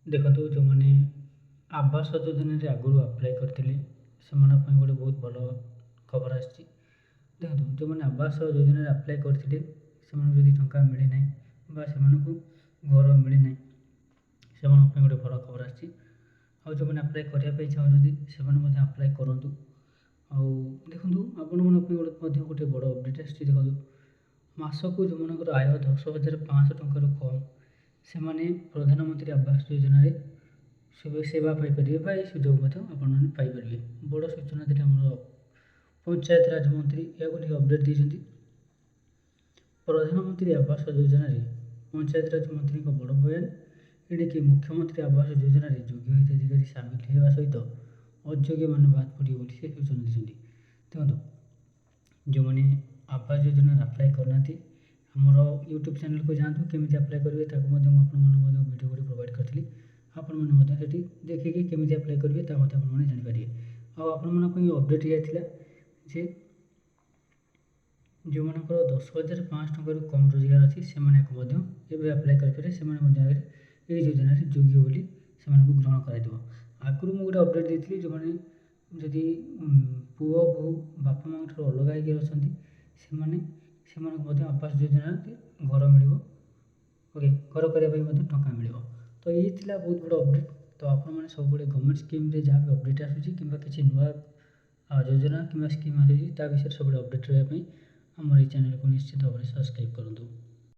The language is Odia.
ଦେଖନ୍ତୁ ଯେଉଁମାନେ ଆବାସ ଯୋଜନାରେ ଆଗରୁ ଆପ୍ଲାଏ କରିଥିଲେ ସେମାନଙ୍କ ପାଇଁ ଗୋଟେ ବହୁତ ଭଲ ଖବର ଆସିଛି। ଦେଖନ୍ତୁ ଯେଉଁମାନେ ଆବାସ ଯୋଜନାରେ ଆପ୍ଲାଏ କରିଥିଲେ ସେମାନଙ୍କୁ ଯଦି ଟଙ୍କା ମିଳିନାହିଁ ବା ସେମାନଙ୍କୁ ଘର ମିଳିନାହିଁ ସେମାନଙ୍କ ପାଇଁ ଗୋଟେ ଭଲ ଖବର ଆସିଛି। ଆଉ ଯେଉଁମାନେ ଆପ୍ଲାଏ କରିବା ପାଇଁ ଚାହୁଁଛନ୍ତି ସେମାନେ ମଧ୍ୟ ଆପ୍ଲାଏ କରନ୍ତୁ। ଆଉ ଦେଖନ୍ତୁ ଆପଣମାନଙ୍କ ପାଇଁ ମଧ୍ୟ ଗୋଟେ ବଡ଼ ଅପଡ଼େଟ୍ ଆସିଛି। ଦେଖନ୍ତୁ ମାସକୁ ଯେଉଁମାନଙ୍କର ଆୟ 10,500 ଟଙ୍କାରୁ କମ୍ ସେମାନେ ପ୍ରଧାନମନ୍ତ୍ରୀ ଆବାସ ଯୋଜନାରେ ସେବା ପାଇପାରିବେ ବା ଏହି ସୁଯୋଗ ମଧ୍ୟ ଆପଣମାନେ ପାଇପାରିବେ। ବଡ଼ ସୂଚନା ଦେଲେ ଆମର ପଞ୍ଚାୟତ ରାଜ ମନ୍ତ୍ରୀ ଏହାକୁ ଟିକେ ଅପଡ଼େଟ୍ ଦେଇଛନ୍ତି। ପ୍ରଧାନମନ୍ତ୍ରୀ ଆବାସ ଯୋଜନାରେ ପଞ୍ଚାୟତ ରାଜ ମନ୍ତ୍ରୀଙ୍କ ବଡ଼ ବୟାନ। ଏଣିକି ମୁଖ୍ୟମନ୍ତ୍ରୀ ଆବାସ ଯୋଜନାରେ ଯୋଗ୍ୟ ହିତାଧିକାରୀ ସାମିଲ ହେବା ସହିତ ଅଯୋଗ୍ୟମାନେ ବାଦ୍ ପଡ଼ିବେ ବୋଲି ସେ ସୂଚନା ଦେଇଛନ୍ତି। ଦେଖନ୍ତୁ ଯେଉଁମାନେ ଆବାସ ଯୋଜନାରେ ଆପ୍ଲାଏ କରିନାହାନ୍ତି ଆମର ୟୁଟ୍ୟୁବ୍ ଚ୍ୟାନେଲକୁ ଯାଆନ୍ତୁ, କେମିତି ଆପ୍ଲାଏ କରିବେ ତାକୁ ମଧ୍ୟ ମୁଁ ଆପଣମାନଙ୍କୁ ମଧ୍ୟ ଭିଡ଼ିଓ ଗୋଟେ ପ୍ରୋଭାଇଡ଼ କରିଥିଲି। ଆପଣମାନେ ମଧ୍ୟ ସେଠି ଦେଖିକି କେମିତି ଆପ୍ଲାଏ କରିବେ ତା ମଧ୍ୟ ଆପଣମାନେ ଜାଣିପାରିବେ। ଆଉ ଆପଣମାନଙ୍କ ପାଇଁ ଅପଡ଼େଟ୍ ହେଇଥିଲା ଯେ ଯେଉଁମାନଙ୍କର 10,500 ଟଙ୍କାରୁ କମ୍ ରୋଜଗାର ଅଛି ସେମାନେ ମଧ୍ୟ ଏବେ ଆପ୍ଲାଏ କରିପାରିବେ। ସେମାନେ ମଧ୍ୟ ଆଗରେ ଏହି ଯୋଜନାରେ ଯୋଗ୍ୟ ବୋଲି ସେମାନଙ୍କୁ ଗ୍ରହଣ କରାଯିବ। ଆଗରୁ ମୁଁ ଗୋଟେ ଅପଡ଼େଟ୍ ଦେଇଥିଲି ଯେଉଁମାନେ ଯଦି ପୁଅ ବୋହୂ ବାପା ମାଆଙ୍କ ଠାରୁ ଅଲଗା ହେଇକି ଅଛନ୍ତି ସେମାନଙ୍କୁ ମଧ୍ୟ ଆବାସ ଯୋଜନାରେ ଘର ମିଳିବ। ଓକେ, ଘର କରିବା ପାଇଁ ମଧ୍ୟ ଟଙ୍କା ମିଳିବ। ତ ଏଇ ଥିଲା ବହୁତ ବଡ଼ ଅପଡ଼େଟ୍। ତ ଆପଣମାନେ ସବୁବେଳେ ଗଭର୍ଣ୍ଣମେଣ୍ଟ ସ୍କିମ୍ରେ ଯାହା ବି ଅପଡ଼େଟ୍ ଆସୁଛି କିମ୍ବା କିଛି ନୂଆ ଯୋଜନା କିମ୍ବା ସ୍କିମ୍ ଆସୁଛି ତା ବିଷୟରେ ସବୁବେଳେ ଅପଡ଼େଟ୍ ରହିବା ପାଇଁ ଆମର ଏହି ଚ୍ୟାନେଲକୁ ନିଶ୍ଚିତ ଭାବରେ ସବସ୍କ୍ରାଇବ୍ କରନ୍ତୁ।